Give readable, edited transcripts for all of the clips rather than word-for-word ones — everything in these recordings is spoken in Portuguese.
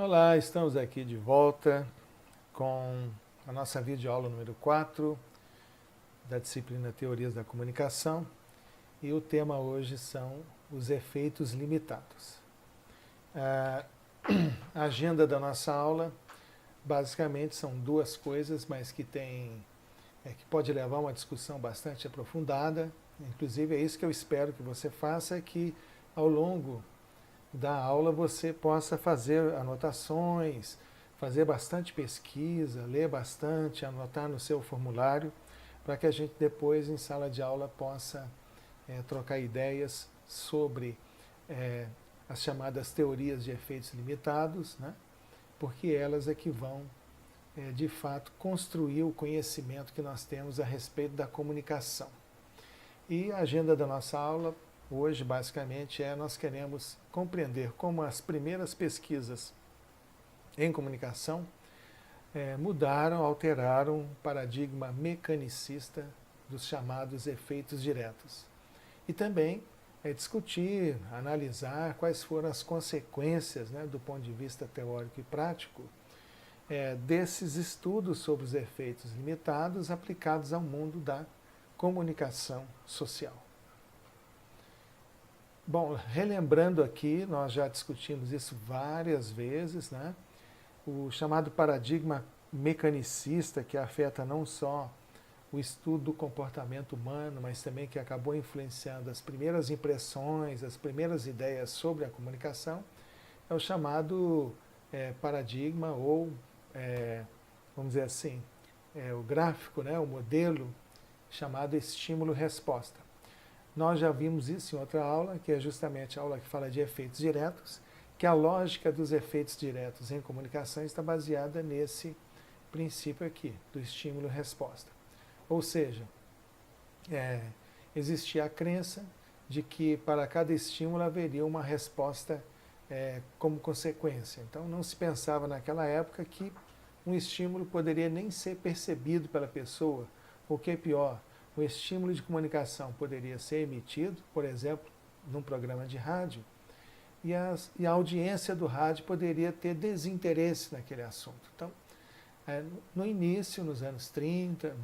Olá, estamos aqui de volta com a nossa videoaula número 4 da disciplina Teorias da Comunicação e o tema hoje são os efeitos limitados. A agenda da nossa aula basicamente são duas coisas, mas que que pode levar a uma discussão bastante aprofundada. Inclusive é isso que eu espero que você faça, que ao longo da aula você possa fazer anotações, fazer bastante pesquisa, ler bastante, anotar no seu formulário, para que a gente depois em sala de aula possa trocar ideias sobre as chamadas teorias de efeitos limitados, né? Porque elas é que vão, de fato, construir o conhecimento que nós temos a respeito da comunicação. E a agenda da nossa aula hoje, basicamente, nós queremos compreender como as primeiras pesquisas em comunicação mudaram, alteraram o paradigma mecanicista dos chamados efeitos diretos. E também discutir, analisar quais foram as consequências, né, do ponto de vista teórico e prático, desses estudos sobre os efeitos limitados aplicados ao mundo da comunicação social. Bom, relembrando aqui, nós já discutimos isso várias vezes, né? O chamado paradigma mecanicista, que afeta não só o estudo do comportamento humano, mas também que acabou influenciando as primeiras impressões, as primeiras ideias sobre a comunicação, é o chamado paradigma ou, vamos dizer assim, o gráfico, né? O modelo chamado estímulo-resposta. Nós já vimos isso em outra aula, que é justamente a aula que fala de efeitos diretos, que a lógica dos efeitos diretos em comunicação está baseada nesse princípio aqui, do estímulo-resposta. Ou seja, existia a crença de que para cada estímulo haveria uma resposta como consequência. Então não se pensava naquela época que um estímulo poderia nem ser percebido pela pessoa, ou que é pior, o estímulo de comunicação poderia ser emitido, por exemplo, num programa de rádio, e a audiência do rádio poderia ter desinteresse naquele assunto. Então, no início, nos anos 30,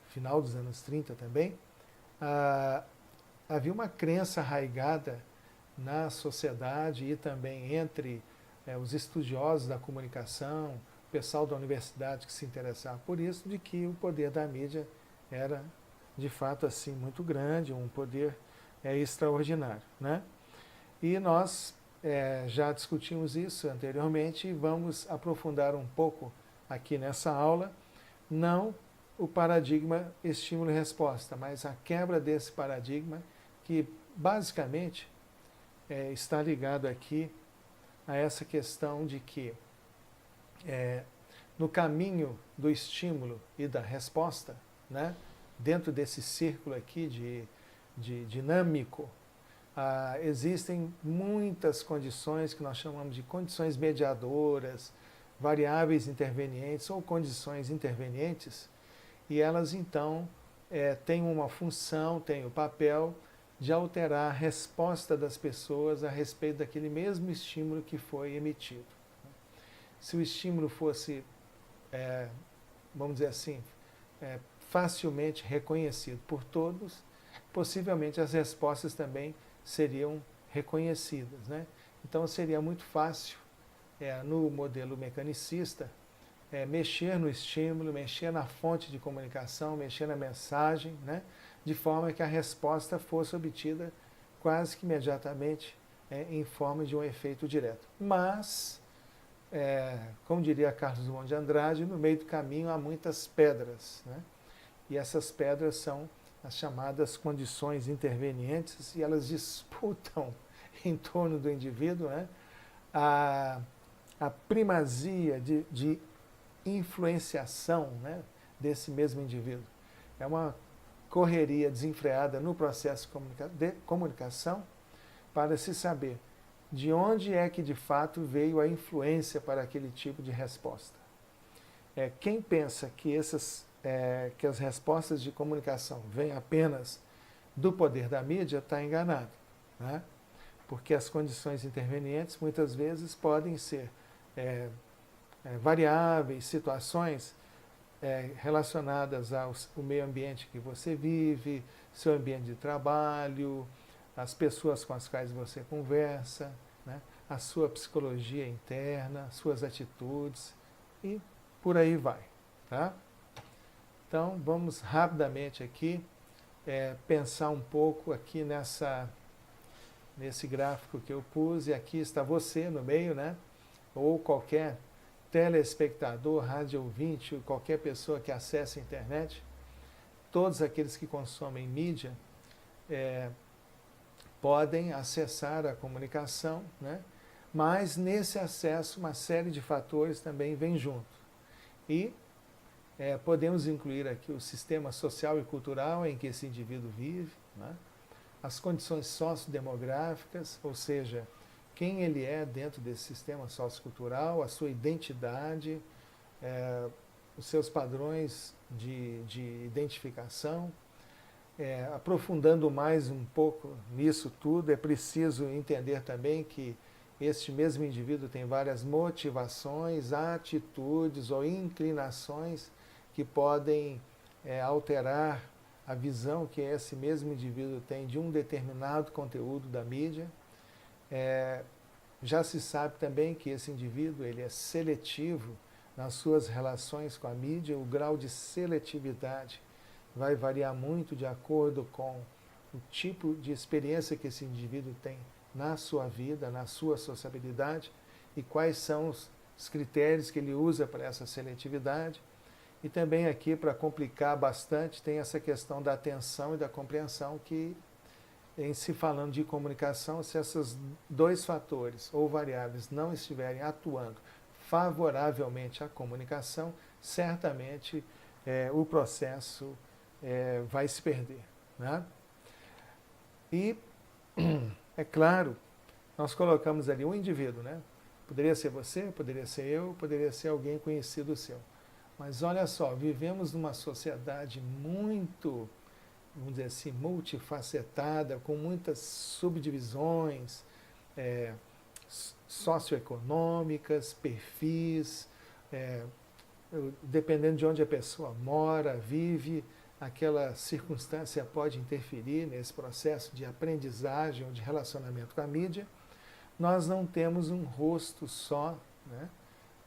final dos anos 30 também, havia uma crença arraigada na sociedade e também entre os estudiosos da comunicação, o pessoal da universidade que se interessava por isso, de que o poder da mídia era, de fato, assim, muito grande, um poder extraordinário, né? E nós já discutimos isso anteriormente e vamos aprofundar um pouco aqui nessa aula, não o paradigma estímulo e resposta, mas a quebra desse paradigma que, basicamente, está ligado aqui a essa questão de que no caminho do estímulo e da resposta, né, dentro desse círculo aqui de dinâmico, existem muitas condições que nós chamamos de condições mediadoras, variáveis intervenientes ou condições intervenientes, e elas então têm uma função, têm o papel de alterar a resposta das pessoas a respeito daquele mesmo estímulo que foi emitido. Se o estímulo fosse, vamos dizer assim, facilmente reconhecido por todos, possivelmente as respostas também seriam reconhecidas, né? Então seria muito fácil, no modelo mecanicista, mexer no estímulo, mexer na fonte de comunicação, mexer na mensagem, né? De forma que a resposta fosse obtida quase que imediatamente em forma de um efeito direto. Mas, como diria Carlos Drummond de Andrade, no meio do caminho há muitas pedras, né? E essas pedras são as chamadas condições intervenientes, e elas disputam em torno do indivíduo, né, a primazia de influenciação, né, desse mesmo indivíduo. É uma correria desenfreada no processo de comunicação para se saber de onde é que de fato veio a influência para aquele tipo de resposta. Quem pensa que que as respostas de comunicação vêm apenas do poder da mídia está enganado, né? porque as condições intervenientes muitas vezes podem ser variáveis, situações relacionadas ao meio ambiente que você vive, seu ambiente de trabalho, as pessoas com as quais você conversa, né? A sua psicologia interna, suas atitudes e por aí vai. Tá? Então vamos rapidamente aqui pensar um pouco aqui nesse gráfico que eu pus, e aqui está você no meio, né? Ou qualquer telespectador, rádio ouvinte, qualquer pessoa que acesse a internet, todos aqueles que consomem mídia podem acessar a comunicação, né? Mas nesse acesso uma série de fatores também vem junto. E podemos incluir aqui o sistema social e cultural em que esse indivíduo vive, né? As condições sociodemográficas, ou seja, quem ele é dentro desse sistema sociocultural, a sua identidade, os seus padrões de identificação. Aprofundando mais um pouco nisso tudo, é preciso entender também que este mesmo indivíduo tem várias motivações, atitudes ou inclinações que podem alterar a visão que esse mesmo indivíduo tem de um determinado conteúdo da mídia. Já se sabe também que esse indivíduo ele é seletivo nas suas relações com a mídia. O grau de seletividade vai variar muito de acordo com o tipo de experiência que esse indivíduo tem na sua vida, na sua sociabilidade, e quais são os critérios que ele usa para essa seletividade. E também aqui, para complicar bastante, tem essa questão da atenção e da compreensão que, em se falando de comunicação, se esses dois fatores ou variáveis não estiverem atuando favoravelmente à comunicação, certamente o processo vai se perder. Né? E, é claro, nós colocamos ali um indivíduo, né? Poderia ser você, poderia ser eu, poderia ser alguém conhecido seu. Mas olha só, vivemos numa sociedade muito, vamos dizer assim, multifacetada, com muitas subdivisões socioeconômicas, perfis, dependendo de onde a pessoa mora, vive, aquela circunstância pode interferir nesse processo de aprendizagem ou de relacionamento com a mídia. Nós não temos um rosto só, né,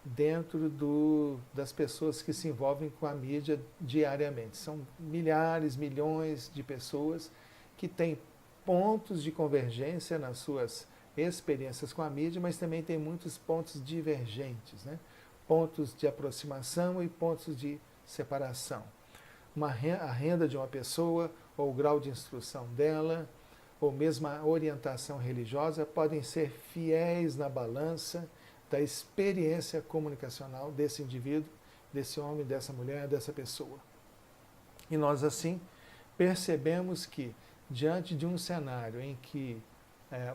dentro das pessoas que se envolvem com a mídia diariamente. São milhares, milhões de pessoas que têm pontos de convergência nas suas experiências com a mídia, mas também tem muitos pontos divergentes, né? Pontos de aproximação e pontos de separação. A renda de uma pessoa, ou o grau de instrução dela, ou mesmo a orientação religiosa, podem ser fiéis na balança da experiência comunicacional desse indivíduo, desse homem, dessa mulher, dessa pessoa. E nós, assim, percebemos que, diante de um cenário em que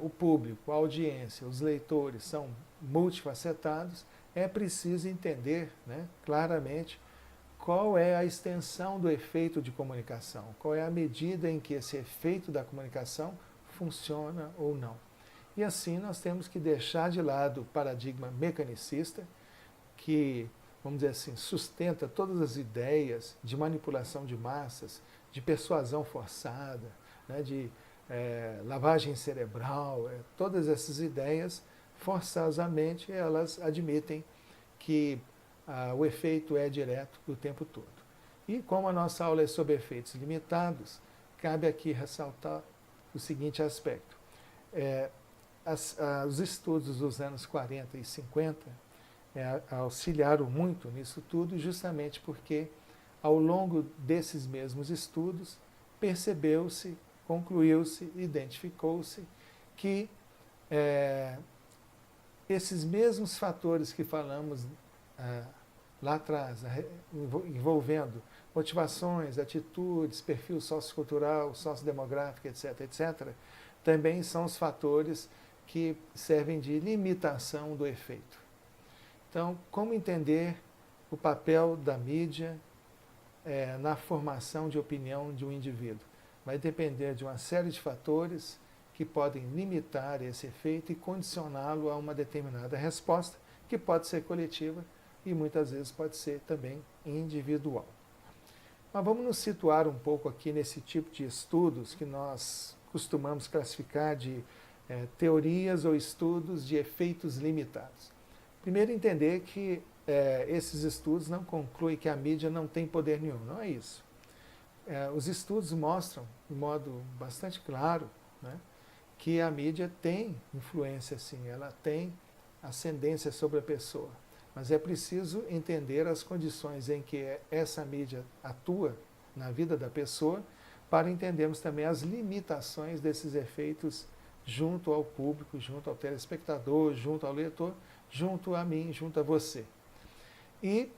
o público, a audiência, os leitores são multifacetados, é preciso entender, né, claramente qual é a extensão do efeito de comunicação, qual é a medida em que esse efeito da comunicação funciona ou não. E assim nós temos que deixar de lado o paradigma mecanicista, que, vamos dizer assim, sustenta todas as ideias de manipulação de massas, de persuasão forçada, né, de lavagem cerebral. Todas essas ideias, forçosamente, elas admitem que o efeito é direto o tempo todo. E como a nossa aula é sobre efeitos limitados, cabe aqui ressaltar o seguinte aspecto. Os estudos dos anos 40 e 50 auxiliaram muito nisso tudo, justamente porque, ao longo desses mesmos estudos, percebeu-se, concluiu-se, identificou-se que esses mesmos fatores que falamos lá atrás, envolvendo motivações, atitudes, perfil sociocultural, sociodemográfico, etc., etc., também são os fatores que servem de limitação do efeito. Então, como entender o papel da mídia na formação de opinião de um indivíduo? Vai depender de uma série de fatores que podem limitar esse efeito e condicioná-lo a uma determinada resposta, que pode ser coletiva e muitas vezes pode ser também individual. Mas vamos nos situar um pouco aqui nesse tipo de estudos que nós costumamos classificar de teorias ou estudos de efeitos limitados. Primeiro, entender que esses estudos não concluem que a mídia não tem poder nenhum, não é isso. Os estudos mostram, de modo bastante claro, né, que a mídia tem influência, sim, ela tem ascendência sobre a pessoa. Mas é preciso entender as condições em que essa mídia atua na vida da pessoa para entendermos também as limitações desses efeitos junto ao público, junto ao telespectador, junto ao leitor, junto a mim, junto a você. E,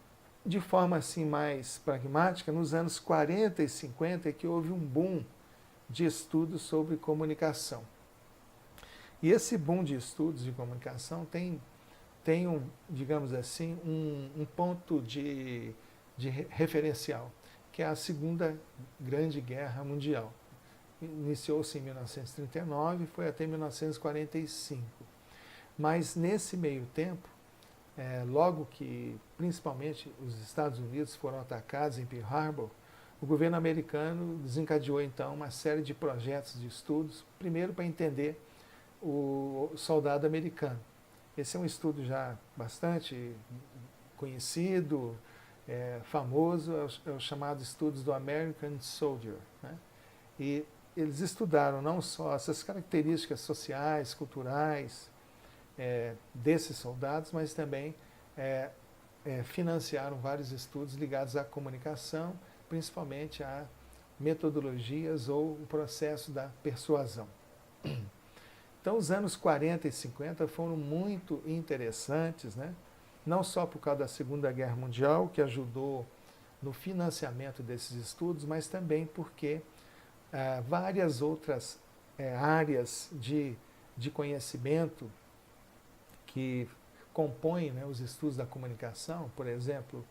de forma assim mais pragmática, nos anos 40 e 50 é que houve um boom de estudos sobre comunicação. E esse boom de estudos de comunicação tem digamos assim, um ponto de referencial, que é a Segunda Grande Guerra Mundial. Iniciou-se em 1939 e foi até 1945. Mas nesse meio tempo, logo que principalmente os Estados Unidos foram atacados em Pearl Harbor, o governo americano desencadeou então uma série de projetos de estudos, primeiro para entender o soldado americano. Esse é um estudo já bastante conhecido, famoso, é o chamado estudos do American Soldier, né? E eles estudaram não só essas características sociais, culturais desses soldados, mas também financiaram vários estudos ligados à comunicação, principalmente a metodologias ou o processo da persuasão. Então, os anos 40 e 50 foram muito interessantes, né? Não só por causa da Segunda Guerra Mundial, que ajudou no financiamento desses estudos, mas também porque várias outras áreas de conhecimento que compõem, né, os estudos da comunicação, por exemplo,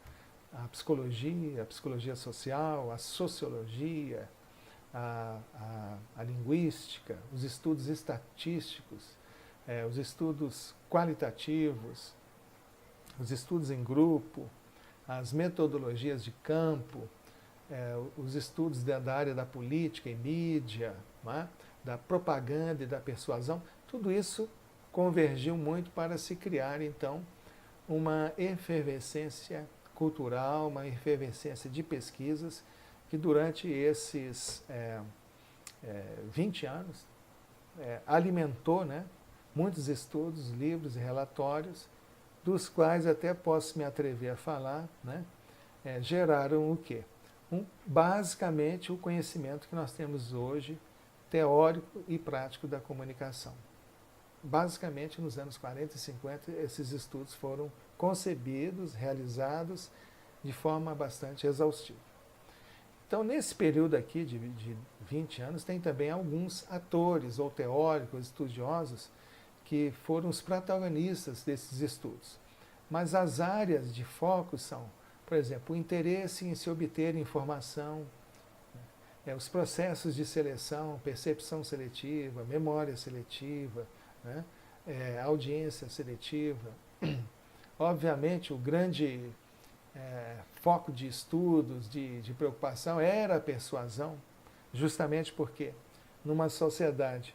a psicologia social, a sociologia, a linguística, os estudos estatísticos, os estudos qualitativos, os estudos em grupo, as metodologias de campo, os estudos da área da política e mídia, né, da propaganda e da persuasão, tudo isso convergiu muito para se criar, então, uma efervescência cultural, uma efervescência de pesquisas que durante esses 20 anos alimentou, né, muitos estudos, livros e relatórios, dos quais até posso me atrever a falar, né, geraram o quê? Basicamente o conhecimento que nós temos hoje, teórico e prático da comunicação. Basicamente, nos anos 40 e 50, esses estudos foram concebidos, realizados de forma bastante exaustiva. Então, nesse período aqui de 20 anos, tem também alguns atores ou teóricos, estudiosos, que foram os protagonistas desses estudos. Mas as áreas de foco são, por exemplo, o interesse em se obter informação, os processos de seleção, percepção seletiva, memória seletiva, né, audiência seletiva. Obviamente, o grande foco de estudos, de preocupação, era a persuasão, justamente porque numa sociedade,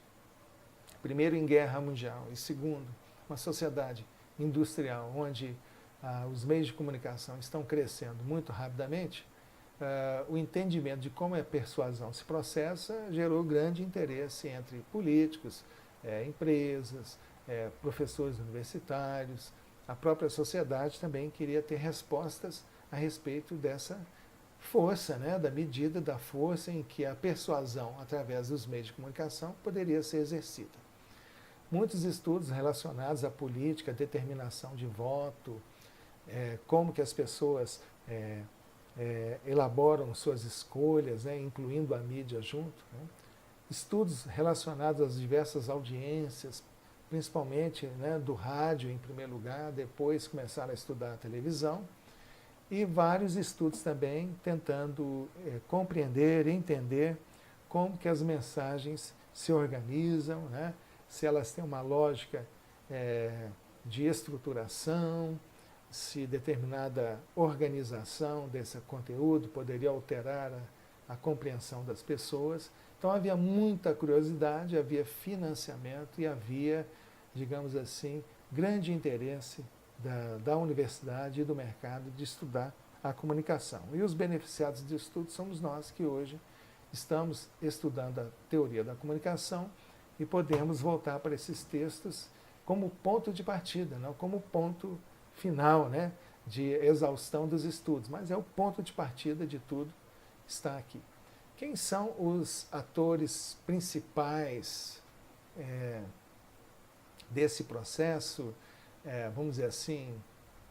primeiro em guerra mundial e segundo, uma sociedade industrial, onde os meios de comunicação estão crescendo muito rapidamente, o entendimento de como a persuasão se processa gerou grande interesse entre políticos, empresas, professores universitários. A própria sociedade também queria ter respostas a respeito dessa força, né, da medida da força em que a persuasão, através dos meios de comunicação, poderia ser exercida. Muitos estudos relacionados à política, determinação de voto, como que as pessoas elaboram suas escolhas, né, incluindo a mídia junto, né. Estudos relacionados às diversas audiências, principalmente, né, do rádio em primeiro lugar, depois começaram a estudar a televisão, e vários estudos também tentando compreender, entender como que as mensagens se organizam, né? Se elas têm uma lógica de estruturação, se determinada organização desse conteúdo poderia alterar a compreensão das pessoas. Então havia muita curiosidade, havia financiamento e havia, digamos assim, grande interesse da universidade e do mercado de estudar a comunicação. E os beneficiados de estudo somos nós que hoje estamos estudando a teoria da comunicação e podemos voltar para esses textos como ponto de partida, não como ponto final, né, de exaustão dos estudos, mas é o ponto de partida de tudo está aqui. Quem são os atores principais desse processo, vamos dizer assim,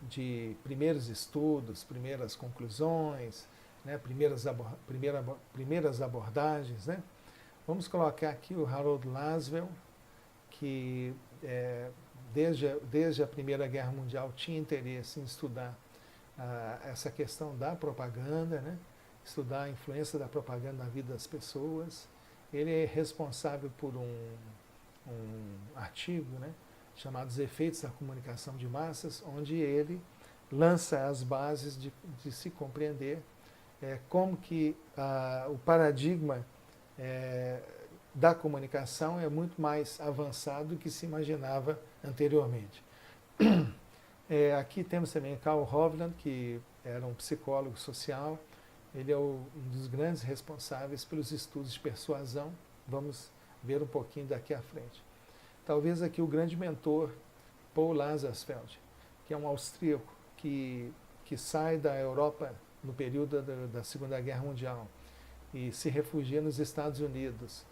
de primeiros estudos, primeiras conclusões, né, primeiras abordagens, né? Vamos colocar aqui o Harold Lasswell, que desde a Primeira Guerra Mundial tinha interesse em estudar essa questão da propaganda, né? Estudar a influência da propaganda na vida das pessoas. Ele é responsável por um artigo, né, chamado Os Efeitos da Comunicação de Massas, onde ele lança as bases de se compreender como que o paradigma da comunicação é muito mais avançado do que se imaginava anteriormente. Aqui temos também Carl Hovland, que era um psicólogo social. Ele é um dos grandes responsáveis pelos estudos de persuasão. Vamos ver um pouquinho daqui à frente. Talvez aqui o grande mentor, Paul Lazarsfeld, que é um austríaco que sai da Europa no período da Segunda Guerra Mundial e se refugia nos Estados Unidos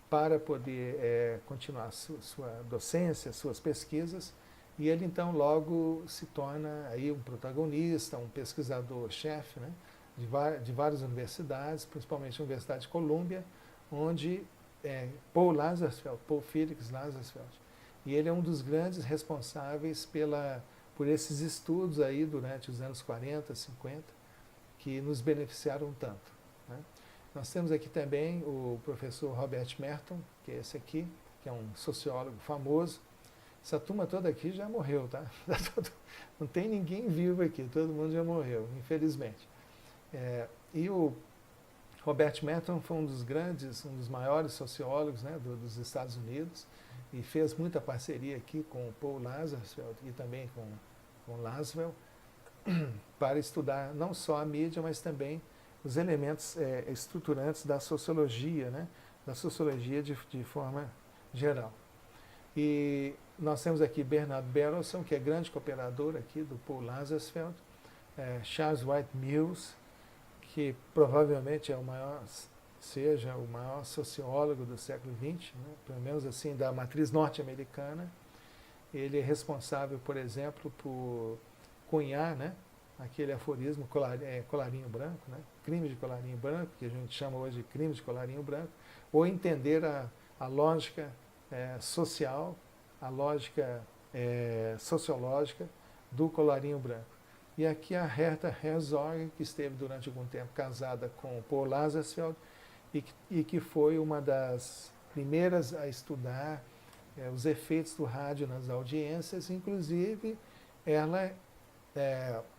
para poder continuar sua docência, suas pesquisas, e ele então logo se torna aí um protagonista, um pesquisador-chefe, né, de várias universidades, principalmente a Universidade de Colômbia, onde Paul Felix Lazarsfeld, e ele é um dos grandes responsáveis por esses estudos aí durante os anos 40, 50, que nos beneficiaram tanto, né? Nós temos aqui também o professor Robert Merton, que é esse aqui, que é um sociólogo famoso. Essa turma toda aqui já morreu, tá? Não tem ninguém vivo aqui, todo mundo já morreu, infelizmente. E o Robert Merton foi um dos maiores sociólogos, né, dos Estados Unidos, e fez muita parceria aqui com o Paul Lazarsfeld e também com Lasswell, para estudar não só a mídia, mas também os elementos estruturantes da sociologia, né, da sociologia de forma geral. E nós temos aqui Bernard Berelson, que é grande cooperador aqui do Paul Lazarsfeld, Charles White Mills, que provavelmente seja o maior sociólogo do século XX, né, pelo menos assim, da matriz norte-americana. Ele é responsável, por exemplo, por cunhar, né, aquele aforismo colarinho branco, né, crime de colarinho branco, que a gente chama hoje de crime de colarinho branco, ou entender a lógica social, a lógica sociológica do colarinho branco. E aqui a Hertha Herzog, que esteve durante algum tempo casada com Paul Lazarsfeld e que foi uma das primeiras a estudar os efeitos do rádio nas audiências. Inclusive, ela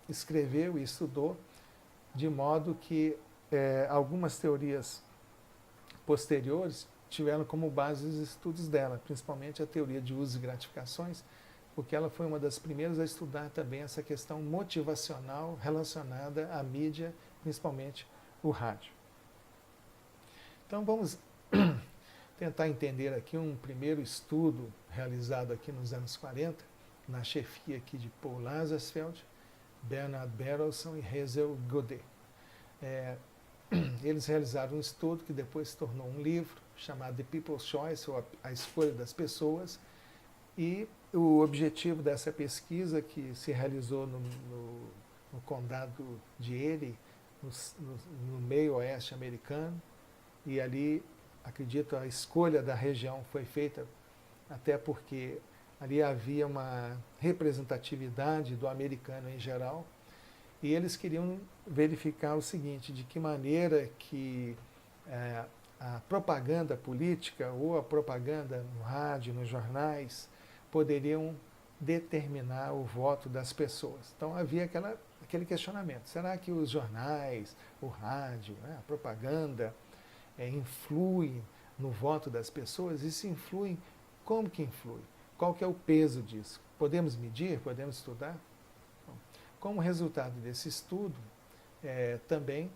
escreveu e estudou de modo que algumas teorias posteriores tiveram como base os estudos dela, principalmente a teoria de usos e gratificações, porque ela foi uma das primeiras a estudar também essa questão motivacional relacionada à mídia, principalmente o rádio. Então vamos tentar entender aqui um primeiro estudo realizado aqui nos anos 40, na chefia aqui de Paul Lazarsfeld, Bernard Berelson e Hazel Godet. Eles realizaram um estudo que depois se tornou um livro chamado The People's Choice, ou A Escolha das Pessoas, e o objetivo dessa pesquisa, que se realizou no condado de Erie, no meio oeste americano, e ali, acredito, a escolha da região foi feita até porque ali havia uma representatividade do americano em geral, e eles queriam verificar o seguinte, de que maneira que a propaganda política ou a propaganda no rádio, nos jornais, poderiam determinar o voto das pessoas. Então havia aquele questionamento: será que os jornais, o rádio, né, a propaganda influem no voto das pessoas? E se influem, como que influi? Qual que é o peso disso? Podemos medir? Podemos estudar? Bom, como resultado desse estudo, também,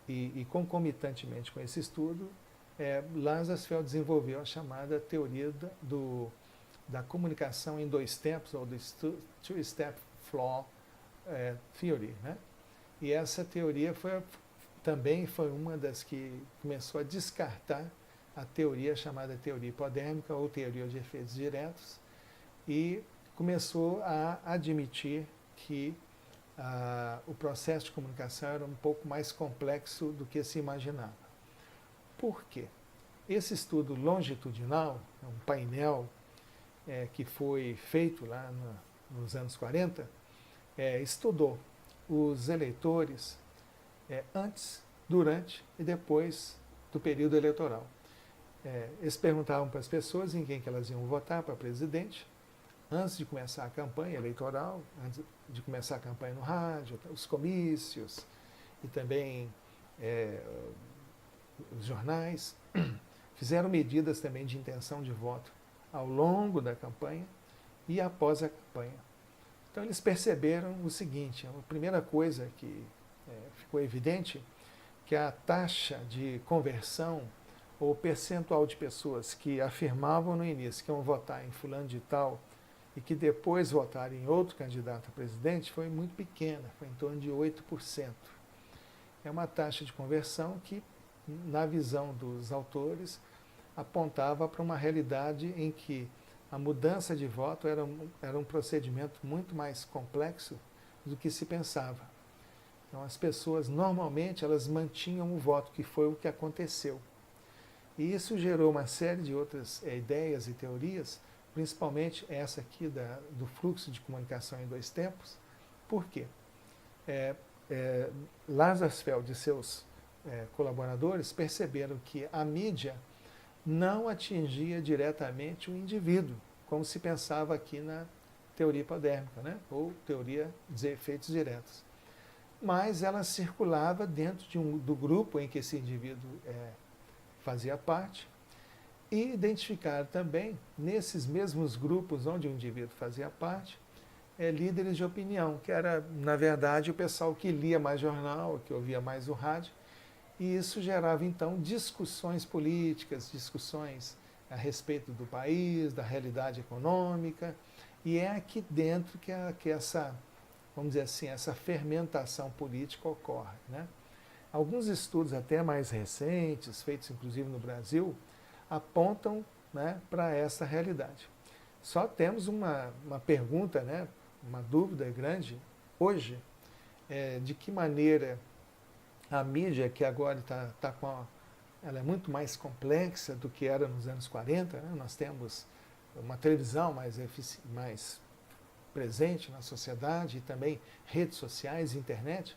e concomitantemente com esse estudo, Lazarsfeld desenvolveu a chamada teoria da comunicação em dois tempos, ou do Two-Step Flow Theory, né? E essa teoria também foi uma das que começou a descartar a teoria chamada teoria hipodérmica ou teoria de efeitos diretos, e começou a admitir que o processo de comunicação era um pouco mais complexo do que se imaginava. Por quê? Esse estudo longitudinal, um painel que foi feito lá nos anos 40, estudou os eleitores antes, durante e depois do período eleitoral. Eles perguntavam para as pessoas em quem que elas iam votar para presidente, antes de começar a campanha eleitoral, antes de começar a campanha no rádio, os comícios e também os jornais. Fizeram medidas também de intenção de voto ao longo da campanha e após a campanha. Então eles perceberam o seguinte: a primeira coisa que ficou evidente, que a taxa de conversão ou percentual de pessoas que afirmavam no início que iam votar em fulano de tal e que depois votaram em outro candidato a presidente foi muito pequena, foi em torno de 8%. É uma taxa de conversão que, na visão dos autores, apontava para uma realidade em que a mudança de voto era um procedimento muito mais complexo do que se pensava. Então, as pessoas, normalmente, elas mantinham o voto, que foi o que aconteceu. E isso gerou uma série de outras ideias e teorias, principalmente essa aqui do fluxo de comunicação em dois tempos. Por quê? Lazarsfeld e seus colaboradores perceberam que a mídia não atingia diretamente o indivíduo, como se pensava aqui na teoria hipodérmica, né? Ou teoria dos efeitos diretos. Mas ela circulava dentro do grupo em que esse indivíduo fazia parte, e identificaram também, nesses mesmos grupos onde o indivíduo fazia parte, líderes de opinião, que era, na verdade, o pessoal que lia mais jornal, que ouvia mais o rádio, e isso gerava, então, discussões políticas, discussões a respeito do país, da realidade econômica, e é aqui dentro que essa, vamos dizer assim, essa fermentação política ocorre, né? Alguns estudos até mais recentes, feitos inclusive no Brasil, apontam, né, para essa realidade. Só temos uma pergunta, né, uma dúvida grande hoje, de que maneira a mídia, que agora ela é muito mais complexa do que era nos anos 40, né? Nós temos uma televisão mais presente na sociedade e também redes sociais, internet.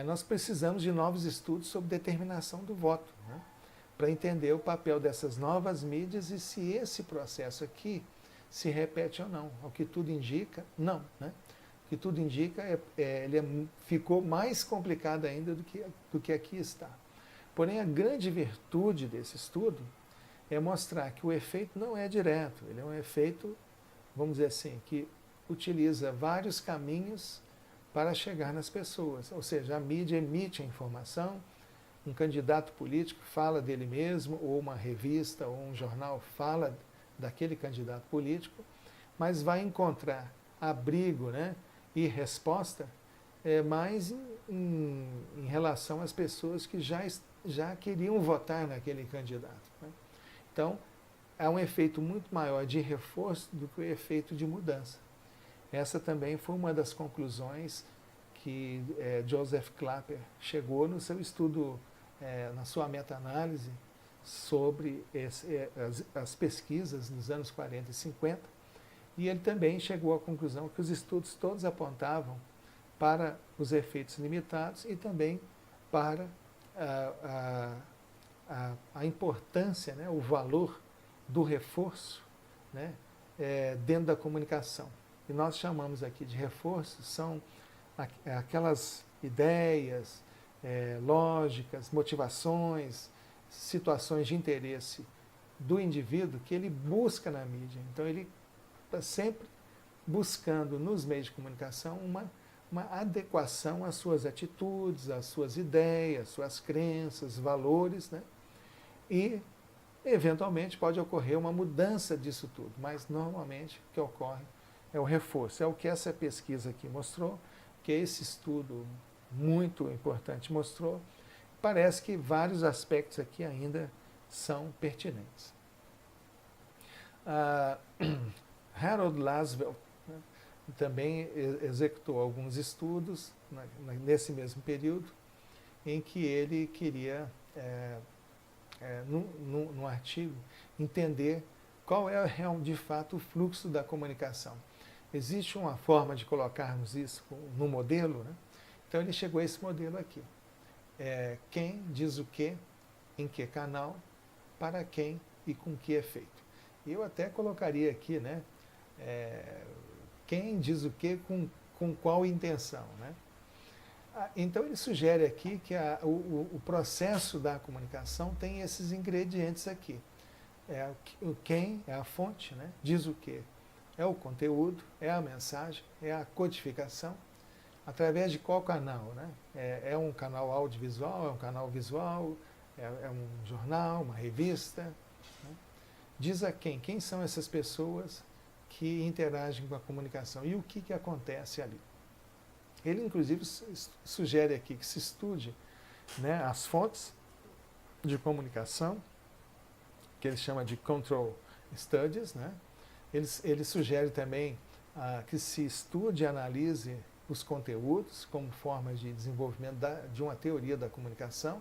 Nós precisamos de novos estudos sobre determinação do voto, né? Para entender o papel dessas novas mídias e se esse processo aqui se repete ou não. O que tudo indica, não, né? O que tudo indica ficou mais complicado ainda do que aqui está. Porém, a grande virtude desse estudo é mostrar que o efeito não é direto, ele é um efeito, vamos dizer assim, que utiliza vários caminhos para chegar nas pessoas. Ou seja, a mídia emite a informação, um candidato político fala dele mesmo, ou uma revista ou um jornal fala daquele candidato político, mas vai encontrar abrigo, né, e resposta mais em relação às pessoas que já queriam votar naquele candidato, né? Então, há um efeito muito maior de reforço do que o efeito de mudança. Essa também foi uma das conclusões que Joseph Clapper chegou no seu estudo, na sua meta-análise sobre as pesquisas nos anos 40 e 50, e ele também chegou à conclusão que os estudos todos apontavam para os efeitos limitados e também para a importância, né, o valor do reforço, né, dentro da comunicação. E nós chamamos aqui de reforço, são aquelas ideias, lógicas, motivações, situações de interesse do indivíduo que ele busca na mídia. Então ele está sempre buscando nos meios de comunicação uma adequação às suas atitudes, às suas ideias, às suas crenças, valores, né? E eventualmente pode ocorrer uma mudança disso tudo, mas normalmente o que ocorre é o reforço. É o que essa pesquisa aqui mostrou, que esse estudo muito importante mostrou. Parece que vários aspectos aqui ainda são pertinentes. Harold Lasswell, né, também executou alguns estudos nesse mesmo período, em que ele queria, num artigo, entender qual é de fato o fluxo da comunicação. Existe uma forma de colocarmos isso no modelo, né? Então ele chegou a esse modelo aqui. Quem diz o que, em que canal, para quem e com que efeito. E eu até colocaria aqui, né, quem diz o que com qual intenção, né? Então ele sugere aqui que o processo da comunicação tem esses ingredientes aqui. O quem é a fonte, né? Diz o que é o conteúdo, é a mensagem, é a codificação. Através de qual canal, né? É um canal audiovisual, é um canal visual, é um jornal, uma revista, né? Diz a quem são essas pessoas que interagem com a comunicação e o que acontece ali. Ele, inclusive, sugere aqui que se estude, né, as fontes de comunicação, que ele chama de control studies, né? Ele sugere também que se estude e analise os conteúdos como formas de desenvolvimento de uma teoria da comunicação.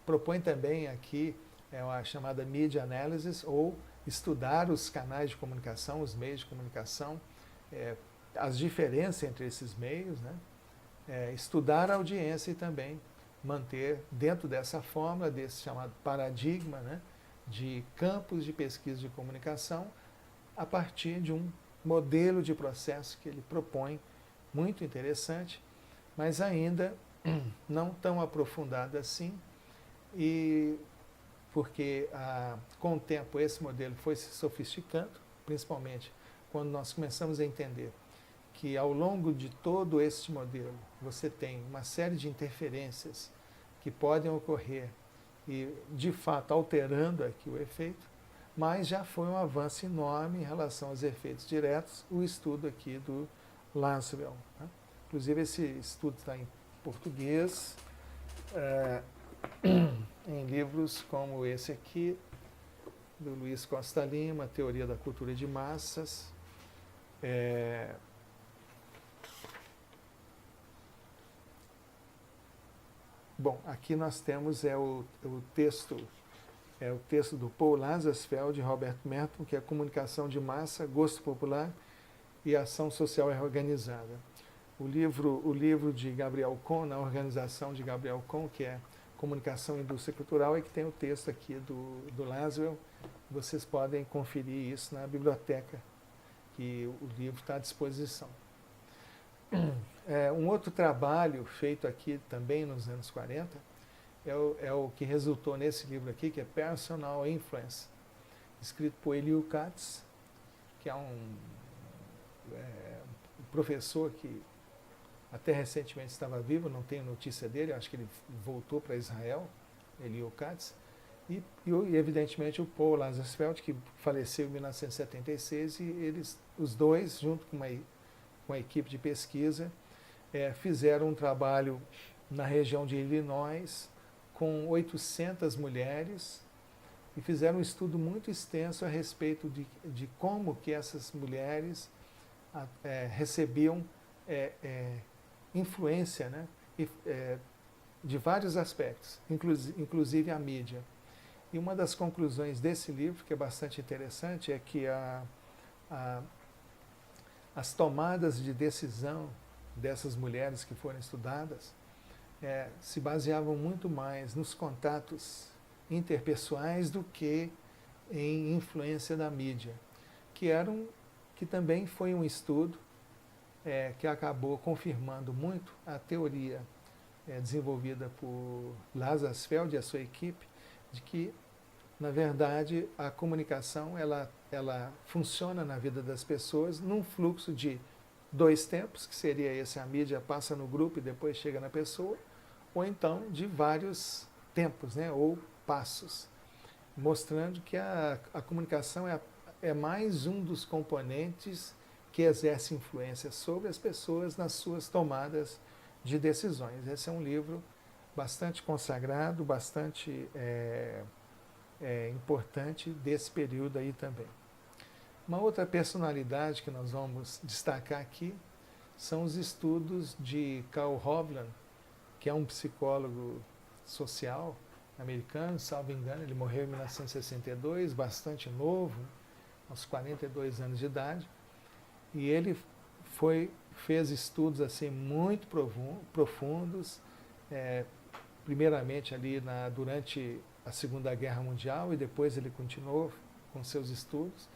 Propõe também aqui a chamada media analysis, ou estudar os canais de comunicação, os meios de comunicação, as diferenças entre esses meios, né? Estudar a audiência e também manter dentro dessa fórmula, desse chamado paradigma, né, de campos de pesquisa de comunicação, a partir de um modelo de processo que ele propõe, muito interessante, mas ainda não tão aprofundado assim, e porque com o tempo esse modelo foi se sofisticando, principalmente quando nós começamos a entender que ao longo de todo este modelo você tem uma série de interferências que podem ocorrer e de fato alterando aqui o efeito, mas já foi um avanço enorme em relação aos efeitos diretos, o estudo aqui do Lasswell, né? Inclusive esse estudo está em português, em livros como esse aqui, do Luiz Costa Lima, Teoria da Cultura de Massas. Bom, aqui nós temos o texto do Paul Lazarsfeld e Robert Merton, que é Comunicação de Massa, Gosto Popular e Ação Social Organizada. O livro de Gabriel Kohn, a organização de Gabriel Kohn, que é Comunicação e Indústria Cultural, é que tem o texto aqui do Lasswell. Vocês podem conferir isso na biblioteca, que o livro está à disposição. Um outro trabalho feito aqui também nos anos 40 é o que resultou nesse livro aqui, que é Personal Influence, escrito por Elio Katz, que é um professor que até recentemente estava vivo, não tenho notícia dele, acho que ele voltou para Israel, Elio Katz, e evidentemente o Paul Lazarsfeld, que faleceu em 1976, e eles, os dois, junto com a equipe de pesquisa, fizeram um trabalho na região de Illinois com 800 mulheres e fizeram um estudo muito extenso a respeito de como que essas mulheres recebiam influência, né, de vários aspectos, inclusive a mídia. E uma das conclusões desse livro, que é bastante interessante, é que as tomadas de decisão dessas mulheres que foram estudadas se baseavam muito mais nos contatos interpessoais do que em influência da mídia, que também foi um estudo que acabou confirmando muito a teoria desenvolvida por Lazarsfeld e a sua equipe, de que, na verdade, a comunicação ela funciona na vida das pessoas num fluxo de dois tempos, que seria esse: a mídia passa no grupo e depois chega na pessoa, ou então de vários tempos, né, ou passos, mostrando que a comunicação é mais um dos componentes que exerce influência sobre as pessoas nas suas tomadas de decisões. Esse é um livro bastante consagrado, bastante importante desse período aí também. Uma outra personalidade que nós vamos destacar aqui são os estudos de Karl Hovland, que é um psicólogo social americano, salvo engano. Ele morreu em 1962, bastante novo, aos 42 anos de idade, e ele fez estudos assim muito profundos, primeiramente ali durante a Segunda Guerra Mundial, e depois ele continuou com seus estudos,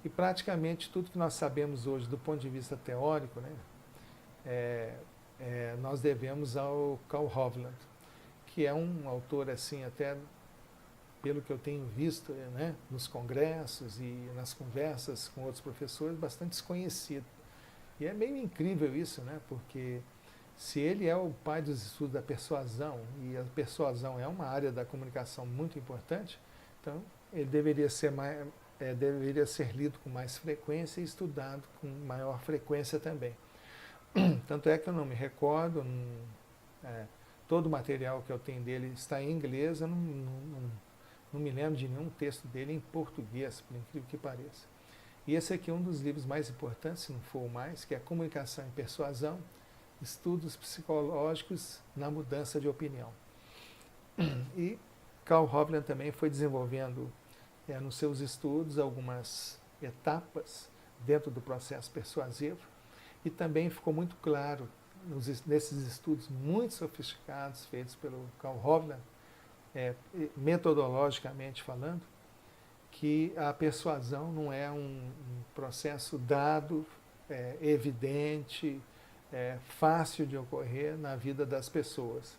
e praticamente tudo que nós sabemos hoje do ponto de vista teórico, né, nós devemos ao Karl Hovland, que é um autor, assim, até pelo que eu tenho visto, né, nos congressos e nas conversas com outros professores, bastante desconhecido. E é meio incrível isso, né, porque se ele é o pai dos estudos da persuasão, e a persuasão é uma área da comunicação muito importante, então ele deveria ser lido com mais frequência e estudado com maior frequência também. Tanto é que eu não me recordo, todo o material que eu tenho dele está em inglês, eu não me lembro de nenhum texto dele em português, por incrível que pareça. E esse aqui é um dos livros mais importantes, se não for o mais, que é Comunicação e Persuasão, Estudos Psicológicos na Mudança de Opinião. E Karl Hovland também foi desenvolvendo nos seus estudos algumas etapas dentro do processo persuasivo, e também ficou muito claro nesses estudos muito sofisticados feitos pelo Karl Hovland, metodologicamente falando, que a persuasão não é um processo dado, evidente, fácil de ocorrer na vida das pessoas.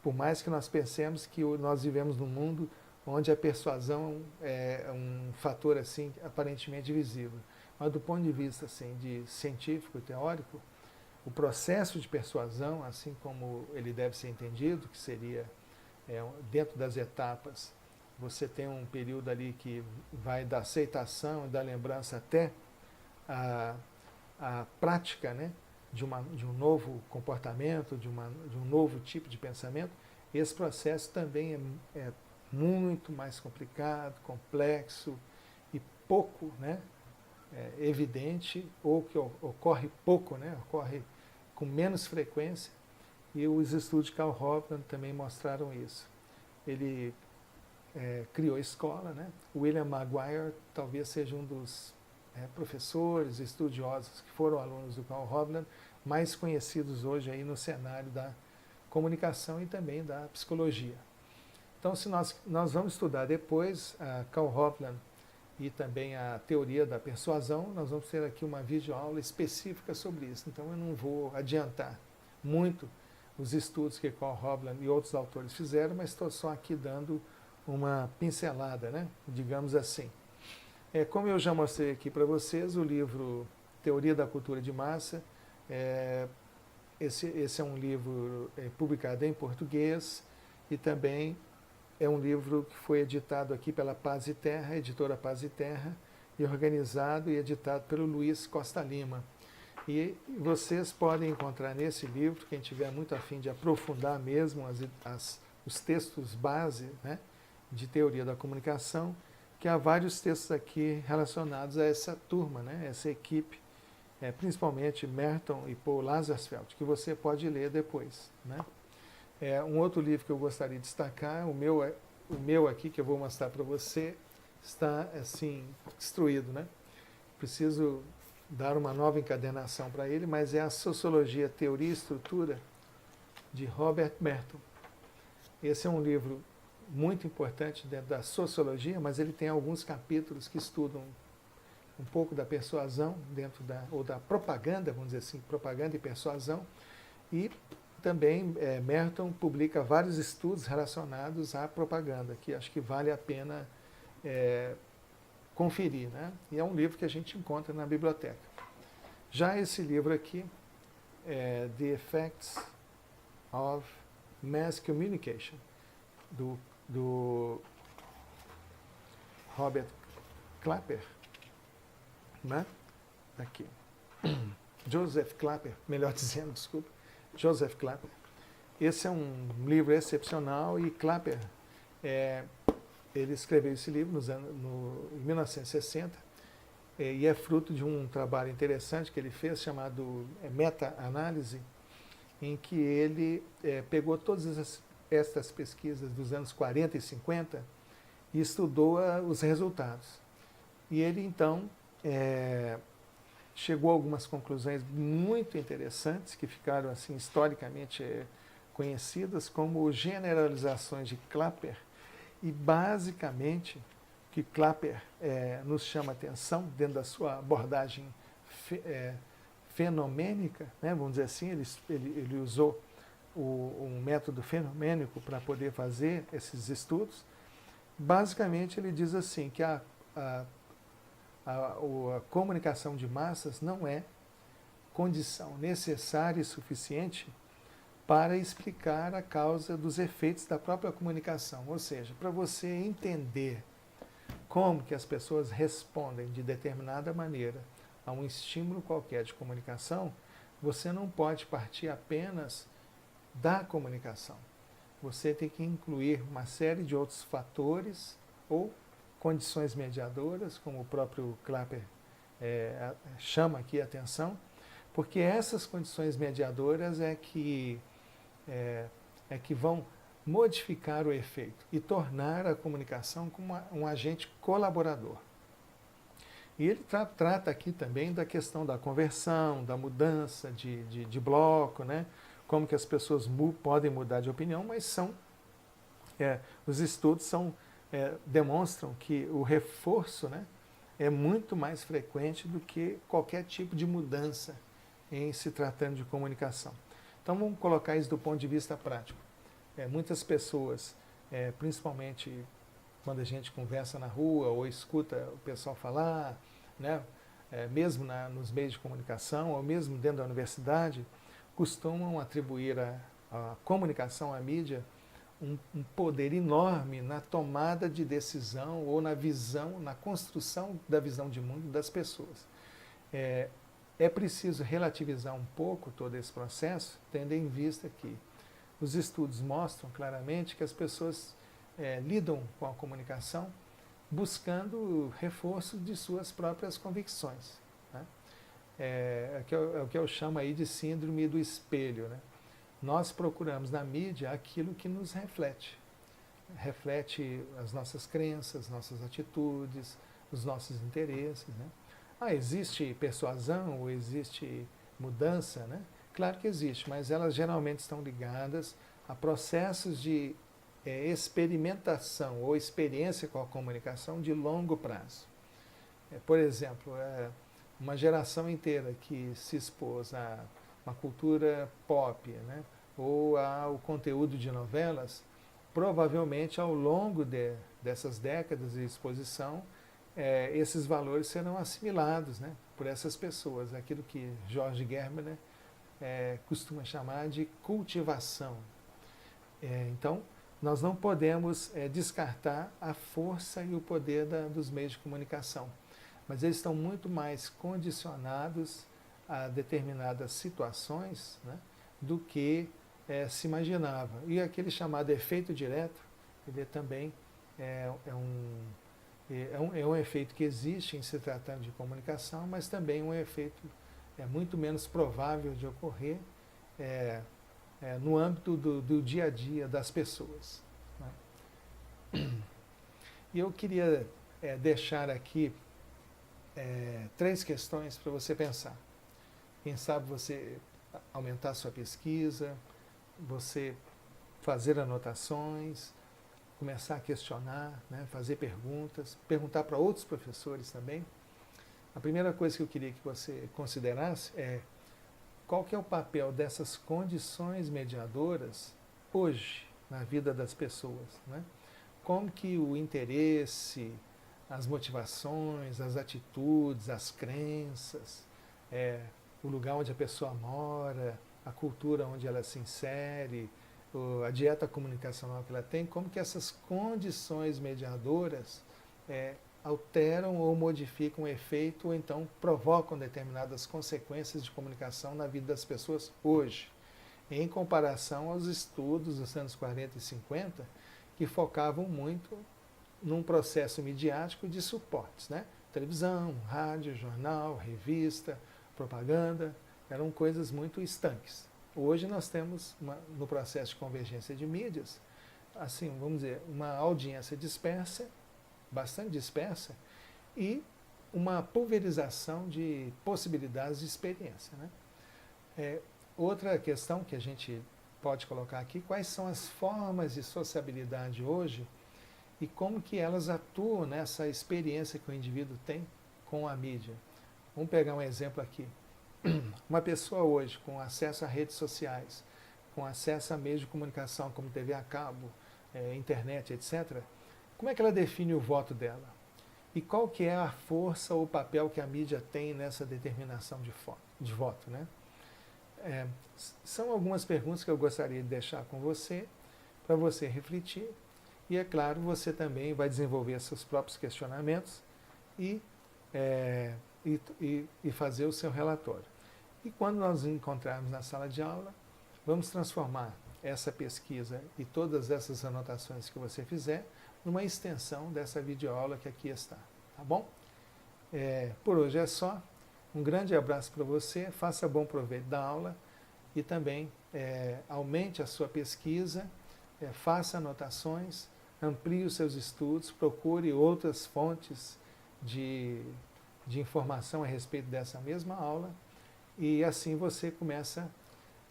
Por mais que nós pensemos que nós vivemos num mundo onde a persuasão é um fator assim aparentemente visível, mas do ponto de vista assim de científico e teórico, o processo de persuasão, assim como ele deve ser entendido, que seria dentro das etapas, você tem um período ali que vai da aceitação e da lembrança até a prática, né, de um novo comportamento, de um novo tipo de pensamento. Esse processo também é muito mais complicado, complexo e pouco, né, evidente, ou que ocorre pouco, né, ocorre com menos frequência, e os estudos de Karl Hovland também mostraram isso. Ele criou a escola, né? William Maguire talvez seja um dos professores, estudiosos que foram alunos do Karl Hovland, mais conhecidos hoje aí no cenário da comunicação e também da psicologia. Então, se nós vamos estudar depois a Karl Hovland e também a teoria da persuasão, nós vamos ter aqui uma videoaula específica sobre isso. Então, eu não vou adiantar muito os estudos que Karl Hovland e outros autores fizeram, mas estou só aqui dando uma pincelada, né? Digamos assim. Como eu já mostrei aqui para vocês, o livro Teoria da Cultura de Massa, esse é um livro publicado em português, e também é um livro que foi editado aqui pela Paz e Terra, editora Paz e Terra, e organizado e editado pelo Luiz Costa Lima. E vocês podem encontrar nesse livro, quem tiver muito a fim de aprofundar mesmo os textos base, né, de teoria da comunicação, que há vários textos aqui relacionados a essa turma, né, essa equipe, principalmente Merton e Paul Lazarsfeld, que você pode ler depois, né. Um outro livro que eu gostaria de destacar, o meu aqui, que eu vou mostrar para você, está assim, destruído, né. Preciso dar uma nova encadernação para ele, mas é a Sociologia, Teoria e Estrutura, de Robert Merton. Esse é um livro muito importante dentro da sociologia, mas ele tem alguns capítulos que estudam um pouco da persuasão dentro ou da propaganda, vamos dizer assim, propaganda e persuasão. E também Merton publica vários estudos relacionados à propaganda, que acho que vale a pena conferir, né? E é um livro que a gente encontra na biblioteca. Já esse livro aqui, The Effects of Mass Communication, do Robert Clapper, né? Aqui. Joseph Clapper, melhor dizendo, desculpa. Joseph Clapper. Esse é um livro excepcional e Clapper, ele escreveu esse livro em 1960 e é fruto de um trabalho interessante que ele fez chamado meta-análise, em que ele pegou todas estas pesquisas dos anos 40 e 50 e estudou os resultados. E ele, então, chegou a algumas conclusões muito interessantes, que ficaram assim historicamente conhecidas como generalizações de Clapper, e basicamente o que Clapper nos chama a atenção dentro da sua abordagem fenomênica, né, vamos dizer assim, ele usou um método fenomênico para poder fazer esses estudos. Basicamente ele diz assim que a comunicação de massas não é condição necessária e suficiente para explicar a causa dos efeitos da própria comunicação. Ou seja, para você entender como que as pessoas respondem de determinada maneira a um estímulo qualquer de comunicação, você não pode partir apenas da comunicação. Você tem que incluir uma série de outros fatores ou condições mediadoras, como o próprio Clapper chama aqui a atenção, porque essas condições mediadoras é que vão modificar o efeito e tornar a comunicação como um agente colaborador. E ele trata aqui também da questão da conversão, da mudança de bloco, né? Como que as pessoas podem mudar de opinião, mas os estudos demonstram que o reforço, né, é muito mais frequente do que qualquer tipo de mudança em se tratando de comunicação. Então vamos colocar isso do ponto de vista prático. Muitas pessoas, principalmente quando a gente conversa na rua ou escuta o pessoal falar, né, mesmo nos meios de comunicação ou mesmo dentro da universidade, costumam atribuir à comunicação, à mídia, um poder enorme na tomada de decisão ou na visão, na construção da visão de mundo das pessoas. É preciso relativizar um pouco todo esse processo, tendo em vista que os estudos mostram claramente que as pessoas lidam com a comunicação buscando reforço de suas próprias convicções, né? É o que eu chamo aí de síndrome do espelho, né? Nós procuramos na mídia aquilo que nos reflete. Reflete as nossas crenças, nossas atitudes, os nossos interesses, né? Existe persuasão ou existe mudança, né? Claro que existe, mas elas geralmente estão ligadas a processos de experimentação ou experiência com a comunicação de longo prazo. Por exemplo, uma geração inteira que se expôs a uma cultura pop, né, ou ao conteúdo de novelas, provavelmente ao longo dessas décadas de exposição, esses valores serão assimilados, né, por essas pessoas, aquilo que Jorge Germer costuma chamar de cultivação. Então, nós não podemos descartar a força e o poder dos meios de comunicação, mas eles estão muito mais condicionados a determinadas situações, né, do que se imaginava. E aquele chamado efeito direto, ele também é um efeito que existe em se tratando de comunicação, mas também um efeito muito menos provável de ocorrer no âmbito do dia a dia das pessoas, né? E eu queria deixar aqui 3 questões para você pensar. Quem sabe você aumentar a sua pesquisa, você fazer anotações, começar a questionar, né, fazer perguntas, perguntar para outros professores também. A primeira coisa que eu queria que você considerasse é qual que é o papel dessas condições mediadoras hoje na vida das pessoas, né? Como que o interesse, as motivações, as atitudes, as crenças, o lugar onde a pessoa mora, a cultura onde ela se insere, a dieta comunicacional que ela tem, como que essas condições mediadoras alteram ou modificam o efeito ou então provocam determinadas consequências de comunicação na vida das pessoas hoje, em comparação aos estudos dos anos 40 e 50, que focavam muito num processo midiático de suportes, né? Televisão, rádio, jornal, revista, propaganda, eram coisas muito estanques. Hoje nós temos, no processo de convergência de mídias, assim, vamos dizer, uma audiência dispersa, bastante dispersa, e uma pulverização de possibilidades de experiência, né? Outra questão que a gente pode colocar aqui, quais são as formas de sociabilidade hoje e como que elas atuam nessa experiência que o indivíduo tem com a mídia. Vamos pegar um exemplo aqui. Uma pessoa hoje com acesso a redes sociais, com acesso a meios de comunicação como TV a cabo, internet, etc., como é que ela define o voto dela? E qual que é a força ou o papel que a mídia tem nessa determinação de voto, né? São algumas perguntas que eu gostaria de deixar com você, para você refletir. E, é claro, você também vai desenvolver seus próprios questionamentos e fazer o seu relatório. E quando nós nos encontrarmos na sala de aula, vamos transformar essa pesquisa e todas essas anotações que você fizer numa extensão dessa videoaula que aqui está, tá bom? Por hoje é só. Um grande abraço para você, faça bom proveito da aula e também aumente a sua pesquisa, faça anotações, amplie os seus estudos, procure outras fontes de informação a respeito dessa mesma aula e assim você começa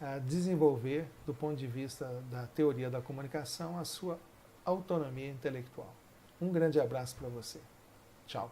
a desenvolver, do ponto de vista da teoria da comunicação, a sua autonomia intelectual. Um grande abraço para você. Tchau.